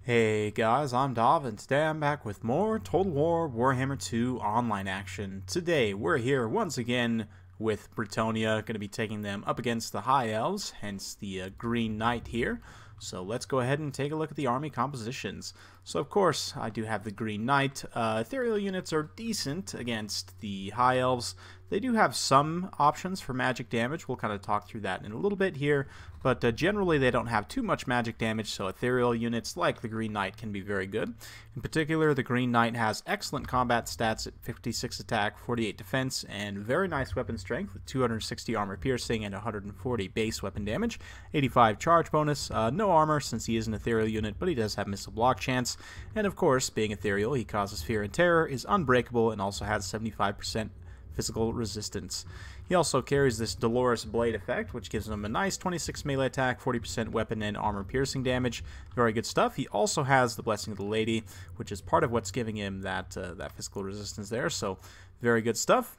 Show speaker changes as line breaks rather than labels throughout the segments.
Hey guys, I'm Dov, and today I'm back with more Total War Warhammer 2 online action. Today we're here once again with Bretonnia, going to be taking them up against the High Elves, hence the Green Knight here. So let's go ahead and take a look at the army compositions. So of course, I do have the Green Knight. Ethereal units are decent against the High Elves. They do have some options for magic damage. We'll kind of talk through that in a little bit here. But generally, they don't have too much magic damage, so ethereal units like the Green Knight can be very good. In particular, the Green Knight has excellent combat stats at 56 attack, 48 defense, and very nice weapon strength with 260 armor piercing and 140 base weapon damage, 85 charge bonus, no armor since he is an ethereal unit, but he does have missile block chance. And of course, being ethereal, he causes fear and terror, is unbreakable, and also has 75% physical resistance. He also carries this Dolorous Blade effect, which gives him a nice 26 melee attack, 40% weapon and armor piercing damage. Very good stuff. He also has the Blessing of the Lady, which is part of what's giving him that physical resistance there. So, very good stuff.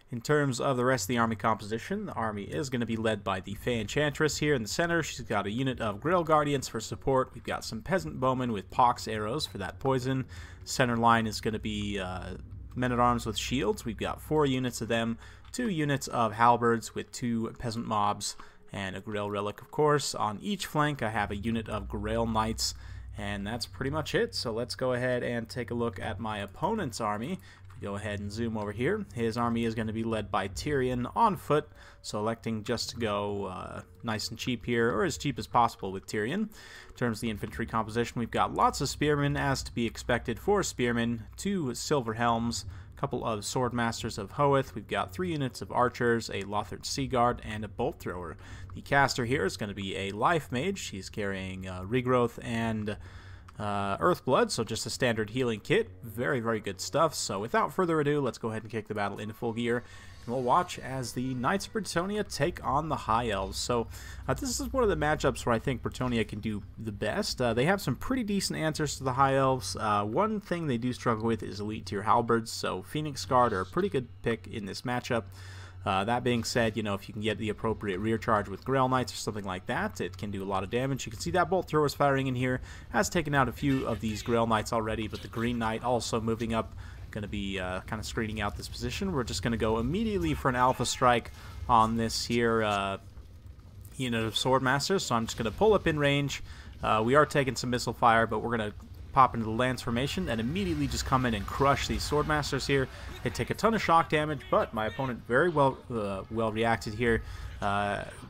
In terms of the rest of the army composition, the army is going to be led by the Fey Enchantress here in the center. She's got a unit of Grail Guardians for support. We've got some Peasant Bowmen with Pox arrows for that poison. Center line is going to be Men-at-Arms with shields. We've got 4 units of them, 2 units of halberds with 2 peasant mobs, and a Grail relic, of course. On each flank, I have a unit of Grail Knights, and that's pretty much it. So let's go ahead and take a look at my opponent's army. If we go ahead and zoom over here, his army is going to be led by Tyrion on foot, so electing just to go nice and cheap here, or as cheap as possible with Tyrion. In terms of the infantry composition, we've got lots of spearmen, as to be expected for spearmen, 2 silver helms, a couple of sword masters of Hoeth. We've got 3 units of archers, a Lothard Seaguard, and a bolt thrower. The caster here is going to be a life mage. She's carrying regrowth and Earthblood, so just a standard healing kit. Very, very good stuff. So without further ado, let's go ahead and kick the battle into full gear. And we'll watch as the Knights of Bretonnia take on the High Elves. So this is one of the matchups where I think Bretonnia can do the best. They have some pretty decent answers to the High Elves. One thing they do struggle with is elite tier halberds, so Phoenix Guard are a pretty good pick in this matchup. That being said, you know, if you can get the appropriate rear charge with Grail Knights or something like that, it can do a lot of damage. You can see that Bolt Thrower is firing in here, has taken out a few of these Grail Knights already, but the Green Knight also moving up, going to be kind of screening out this position. We're just going to go immediately for an Alpha Strike on this here unit of Swordmasters, so I'm just going to pull up in range. We are taking some missile fire, but we're going to pop into the Lance formation and immediately just come in and crush these Swordmasters here. They take a ton of shock damage, but my opponent very well reacted here.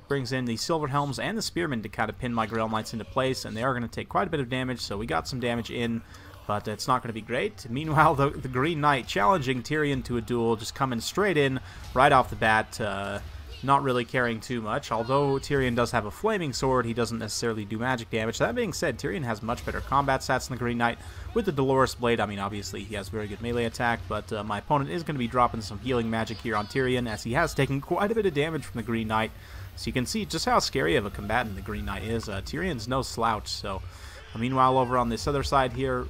Brings in the Silver Helms and the Spearmen to kind of pin my Grail Knights into place, and they are going to take quite a bit of damage, so we got some damage in, but it's not going to be great. Meanwhile, the Green Knight challenging Tyrion to a duel, just coming straight in right off the bat, not really caring too much. Although Tyrion does have a flaming sword, he doesn't necessarily do magic damage. That being said, Tyrion has much better combat stats than the Green Knight. With the Dolorous Blade, I mean, obviously he has very good melee attack, but my opponent is going to be dropping some healing magic here on Tyrion, as he has taken quite a bit of damage from the Green Knight. So you can see just how scary of a combatant the Green Knight is. Tyrion's no slouch. So meanwhile, over on this other side here,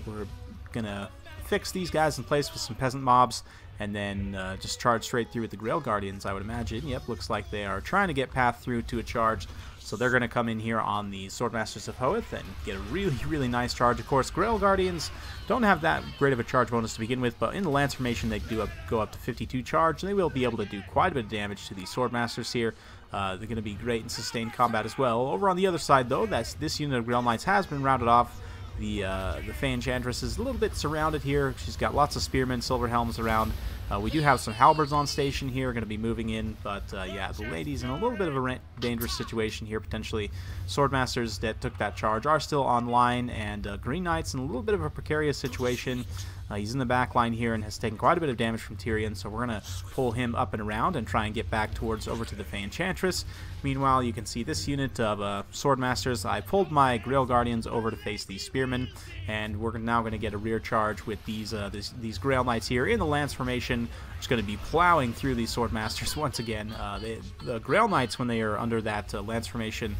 we're going to fix these guys in place with some peasant mobs, and then just charge straight through with the Grail Guardians, I would imagine. Yep, looks like they are trying to get path through to a charge. So they're going to come in here on the Swordmasters of Hoeth and get a really, really nice charge. Of course, Grail Guardians don't have that great of a charge bonus to begin with, but in the Lance formation, they do go up to 52 charge, and they will be able to do quite a bit of damage to these Swordmasters here. They're going to be great in sustained combat as well. Over on the other side, though, this unit of Grail Knights has been rounded off. The Fey Enchantress is a little bit surrounded here. She's got lots of spearmen, silver helms around. We do have some halberds on station here, going to be moving in, but yeah, the lady's in a little bit of a dangerous situation here, potentially. Swordmasters that took that charge are still online, and Green Knight's in a little bit of a precarious situation. He's in the back line here and has taken quite a bit of damage from Tyrion, so we're going to pull him up and around and try and get back over to the Fey Enchantress. Meanwhile, you can see this unit of Swordmasters. I pulled my Grail Guardians over to face these Spearmen, and we're now going to get a rear charge with these Grail Knights here in the Lance formation. Just going to be plowing through these Swordmasters once again. The Grail Knights, when they are under that Lance formation,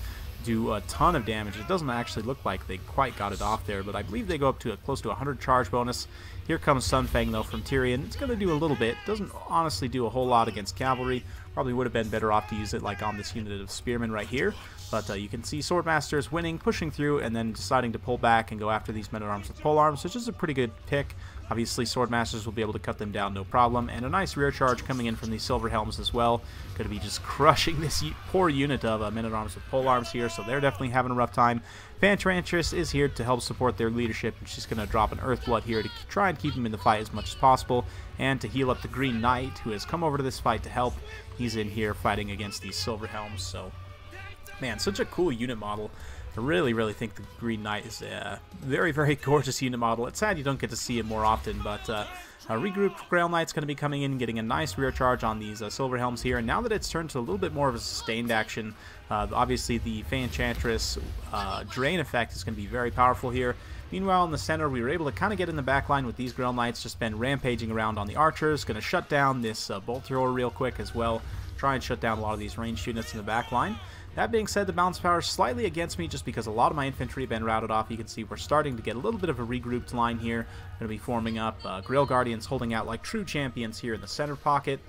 do a ton of damage. It doesn't actually look like they quite got it off there, but I believe they go up to close to 100 charge bonus. Here comes Sunfang, though, from Tyrion. It's going to do a little bit. Doesn't honestly do a whole lot against cavalry. Probably would have been better off to use it like on this unit of spearmen right here. But you can see Swordmasters winning, pushing through, and then deciding to pull back and go after these men-at-arms with polearms, which is a pretty good pick. Obviously, Swordmasters will be able to cut them down no problem, and a nice rear charge coming in from these Silver Helms as well. Going to be just crushing this poor unit of men-at-arms with polearms here, so they're definitely having a rough time. Enchantress is here to help support their leadership, and she's going to drop an Earthblood here to try and keep him in the fight as much as possible, and to heal up the Green Knight, who has come over to this fight to help. He's in here fighting against these Silver Helms, so man, such a cool unit model. I really think the Green Knight is a very, very gorgeous unit model. It's sad you don't get to see it more often, but a regrouped Grail Knight's going to be coming in, getting a nice rear charge on these Silver Helms here. And now that it's turned to a little bit more of a sustained action, obviously the Enchantress drain effect is going to be very powerful here. Meanwhile, in the center, we were able to kind of get in the back line with these Grail Knights, just been rampaging around on the archers. Going to shut down this bolt thrower real quick as well. Try and shut down a lot of these ranged units in the back line. That being said, the balance power is slightly against me just because a lot of my infantry have been routed off. You can see we're starting to get a little bit of a regrouped line here. Going to be forming up. Grail Guardians holding out like true champions here in the center pocket.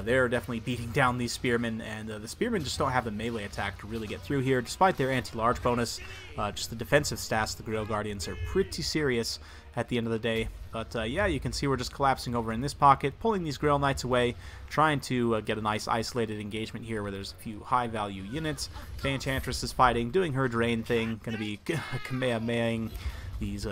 They're definitely beating down these spearmen, and the spearmen just don't have the melee attack to really get through here, despite their anti-large bonus. Just the defensive stats, the Grail Guardians are pretty serious at the end of the day. But yeah, you can see we're just collapsing over in this pocket, pulling these Grail Knights away, trying to get a nice isolated engagement here where there's a few high-value units. Enchantress is fighting, doing her drain thing, going to be Kamehamehaing these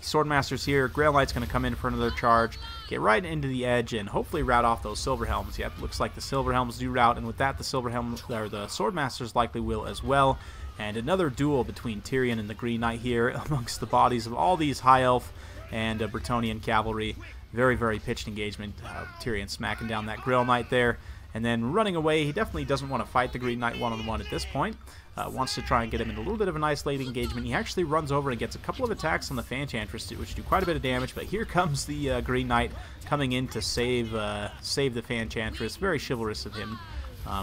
Swordmasters here. Grail Knight's going to come in for another charge, get right into the edge, and hopefully rout off those Silver Helms. Yep, looks like the Silver Helms do rout, and with that, the Silver Helms, or the Swordmasters likely will as well. And another duel between Tyrion and the Green Knight here amongst the bodies of all these High Elf and Bretonnian cavalry. Very pitched engagement. Tyrion smacking down that Grail Knight there, and then running away. He definitely doesn't want to fight the Green Knight one-on-one at this point. Wants to try and get him in a little bit of an isolated engagement. He actually runs over and gets a couple of attacks on the Enchantress, which do quite a bit of damage, but here comes the Green Knight coming in to save the Enchantress. Very chivalrous of him.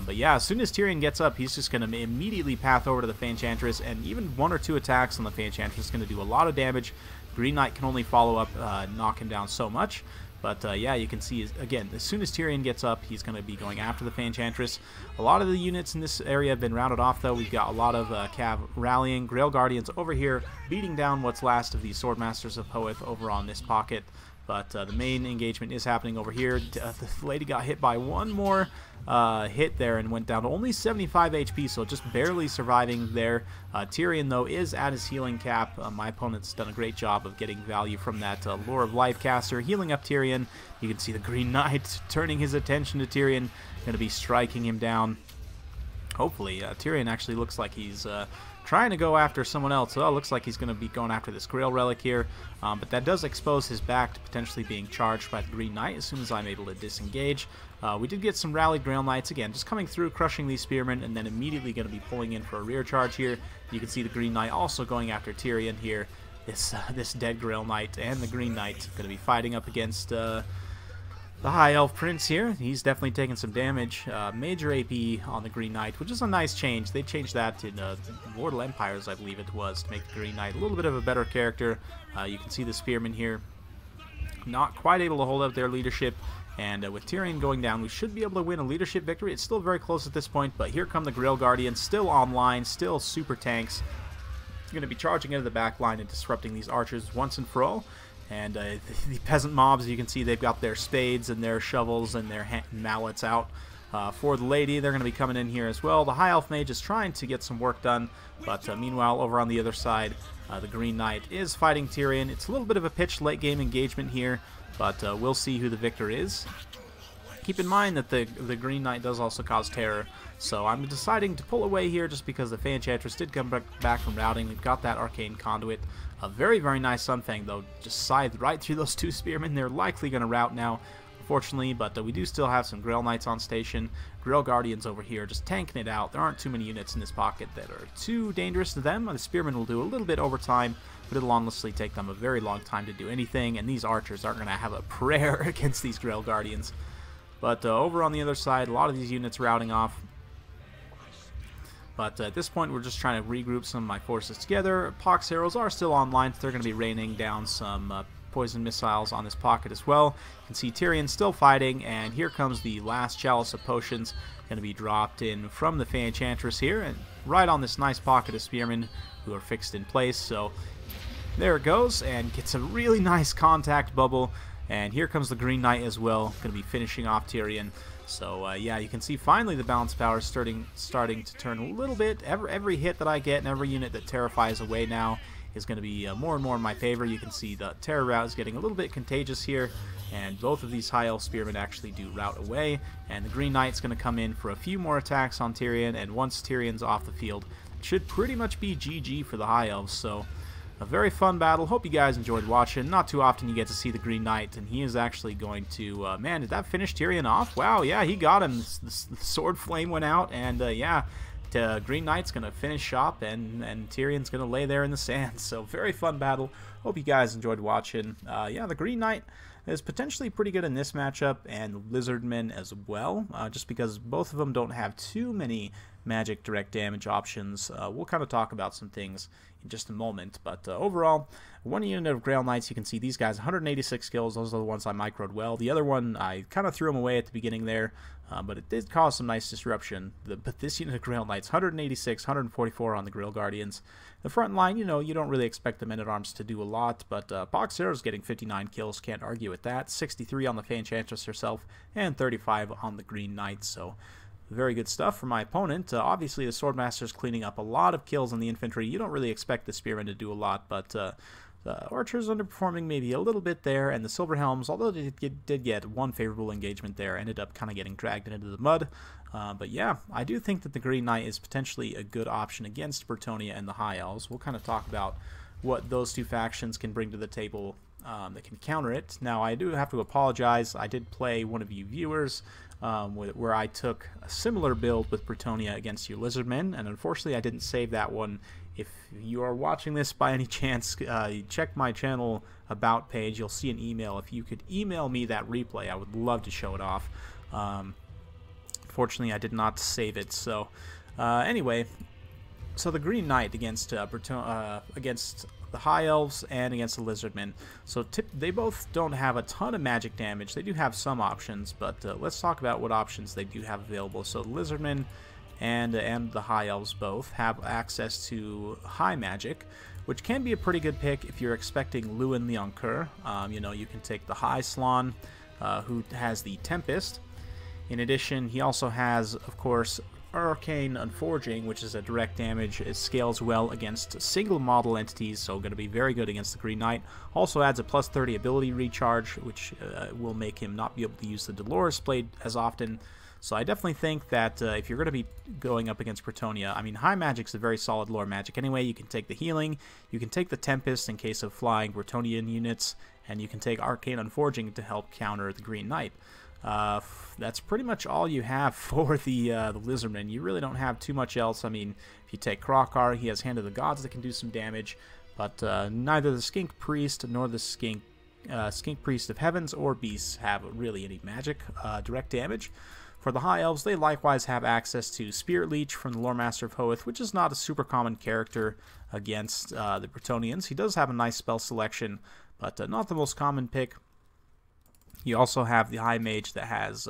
But yeah, as soon as Tyrion gets up, he's just going to immediately path over to the Enchantress, and even one or two attacks on the Enchantress is going to do a lot of damage. Green Knight can only follow up, knock him down so much. But yeah, you can see, again, as soon as Tyrion gets up, he's going to be going after the Enchantress. A lot of the units in this area have been routed off, though. We've got a lot of Cav rallying. Grail Guardians over here, beating down what's last of these Swordmasters of Hoeth over on this pocket. But the main engagement is happening over here. The lady got hit by one more hit there and went down to only 75 HP, so just barely surviving there. Tyrion, though, is at his healing cap. My opponent's done a great job of getting value from that Lore of Life caster, healing up Tyrion. You can see the Green Knight turning his attention to Tyrion, going to be striking him down. Hopefully, Tyrion actually looks like he's trying to go after someone else. Well, it looks like he's going to be going after this Grail Relic here, but that does expose his back to potentially being charged by the Green Knight as soon as I'm able to disengage. We did get some rallied Grail Knights, again, just coming through, crushing these Spearmen, and then immediately going to be pulling in for a rear charge here. You can see the Green Knight also going after Tyrion here. This dead Grail Knight and the Green Knight going to be fighting up against the High Elf Prince here. He's definitely taking some damage. Major AP on the Green Knight, which is a nice change. They changed that in Mortal Empires, I believe it was, to make the Green Knight a little bit of a better character. You can see the Spearmen here not quite able to hold up their leadership. And with Tyrion going down, we should be able to win a leadership victory. It's still very close at this point, but here come the Grail Guardians, still online, still super tanks. Going to be charging into the back line and disrupting these archers once and for all. And the peasant mobs, you can see they've got their spades and their shovels and their mallets out. For the lady, they're going to be coming in here as well. The High Elf Mage is trying to get some work done, but meanwhile, over on the other side, the Green Knight is fighting Tyrion. It's a little bit of a pitched late-game engagement here, but we'll see who the victor is. Keep in mind that the Green Knight does also cause terror, so I'm deciding to pull away here just because the Enchantress did come back from routing. We've got that Arcane Conduit. A very nice Sunfang, though, just scythed right through those two Spearmen. They're likely going to rout now, unfortunately, but we do still have some Grail Knights on station. Grail Guardians over here just tanking it out. There aren't too many units in this pocket that are too dangerous to them. The Spearmen will do a little bit over time, but it'll honestly take them a very long time to do anything, and these archers aren't going to have a prayer against these Grail Guardians. But over on the other side, a lot of these units routing off. But at this point, we're just trying to regroup some of my forces together. Pox Arrows are still online, so they're going to be raining down some poison missiles on this pocket as well. You can see Tyrion still fighting, and here comes the last Chalice of Potions, going to be dropped in from the Fey Enchantress here, and right on this nice pocket of spearmen who are fixed in place. So there it goes, and gets a really nice contact bubble. And here comes the Green Knight as well, going to be finishing off Tyrion. So yeah, you can see finally the balance power is starting to turn a little bit. Every hit that I get and every unit that terrifies away now is going to be more and more in my favor. You can see the terror route is getting a little bit contagious here, and both of these high elf spearmen actually do route away. And the Green Knight's going to come in for a few more attacks on Tyrion, and once Tyrion's off the field, it should pretty much be GG for the high elves. So a very fun battle. Hope you guys enjoyed watching. Not too often you get to see the Green Knight, and he is actually going to... man, did that finish Tyrion off? Wow, yeah, he got him. The sword flame went out, and yeah, Green Knight's going to finish up, and Tyrion's going to lay there in the sand. So very fun battle. Hope you guys enjoyed watching. Yeah, the Green Knight is potentially pretty good in this matchup, and Lizardmen as well, just because both of them don't have too many magic direct damage options. We'll kind of talk about some things in just a moment, but overall, one unit of Grail Knights, you can see these guys, 186 kills. Those are the ones I microed well. The other one, I kind of threw them away at the beginning there, but it did cause some nice disruption. But this unit of Grail Knights, 186, 144 on the Grail Guardians. The front line, you know, you don't really expect the Men-at-Arms to do a lot, but Pox Arrow's getting 59 kills, can't argue with that. 63 on the Fey Enchantress herself, and 35 on the Green Knight, so very good stuff for my opponent. Obviously, the Swordmaster's cleaning up a lot of kills on the infantry. You don't really expect the Spearmen to do a lot, but the Archers underperforming maybe a little bit there, and the Silver Helms, although they did get one favorable engagement there, ended up kind of getting dragged into the mud. But yeah, I do think that the Green Knight is potentially a good option against Bretonnia and the High Elves. We'll kind of talk about what those two factions can bring to the table that can counter it. Now, I do have to apologize. I did play one of you viewers where I took a similar build with Bretonnia against you Lizardmen, and unfortunately I didn't save that one. If you are watching this by any chance, check my channel about page. You'll see an email. If you could email me that replay, I would love to show it off. Fortunately, I did not save it. So anyway, so the Green Knight against the High Elves and against the Lizardmen. So they both don't have a ton of magic damage. They do have some options, but let's talk about what options they do have available. So the Lizardmen and the High Elves both have access to high magic, which can be a pretty good pick if you're expecting Lewin the Ankur. You know, you can take the High Slon, who has the Tempest. In addition, he also has, of course, Arcane Unforging, which is a direct damage. It scales well against single model entities, so going to be very good against the Green Knight. Also adds a plus 30 ability recharge, which will make him not be able to use the Dolores Blade as often. So I definitely think that if you're going to be going up against Bretonnia, I mean, high magic's a very solid lore magic anyway. You can take the healing, you can take the Tempest in case of flying Bretonnian units, and you can take Arcane Unforging to help counter the Green Knight. That's pretty much all you have for the Lizardmen. You really don't have too much else. I mean, if you take Krokar, he has Hand of the Gods that can do some damage, but neither the Skink Priest nor the Skink Priest of Heavens or Beasts have really any magic direct damage. For the High Elves, they likewise have access to Spirit Leech from the Lore Master of Hoeth, which is not a super common character against the Bretonnians. He does have a nice spell selection, but not the most common pick. You also have the High Mage that has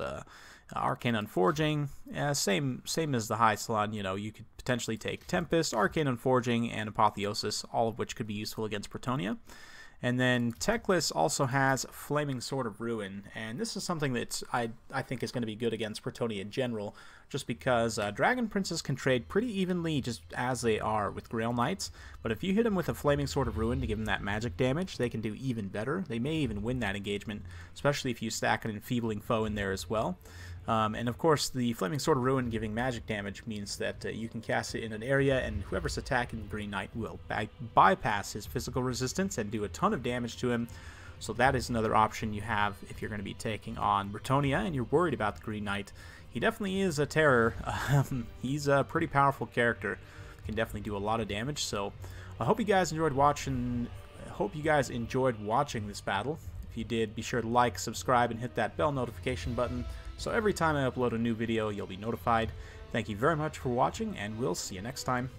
Arcane Unforging, same as the High Salon. You know, you could potentially take Tempest, Arcane Unforging, and Apotheosis, all of which could be useful against Bretonnia. And then Teclis also has Flaming Sword of Ruin, and this is something that I think is going to be good against Bretonnia in general, just because Dragon Princes can trade pretty evenly just as they are with Grail Knights, but if you hit them with a Flaming Sword of Ruin to give them that magic damage, they can do even better. They may even win that engagement, especially if you stack an Enfeebling Foe in there as well. And of course, the Flaming Sword of Ruin giving magic damage means that you can cast it in an area, and whoever's attacking the Green Knight will bypass his physical resistance and do a ton of damage to him. So that is another option you have if you're going to be taking on Bretonnia and you're worried about the Green Knight. He definitely is a terror. He's a pretty powerful character. Can definitely do a lot of damage. So I hope you guys enjoyed watching. This battle. If you did, be sure to like, subscribe, and hit that bell notification button, so every time I upload a new video, you'll be notified. Thank you very much for watching, and we'll see you next time.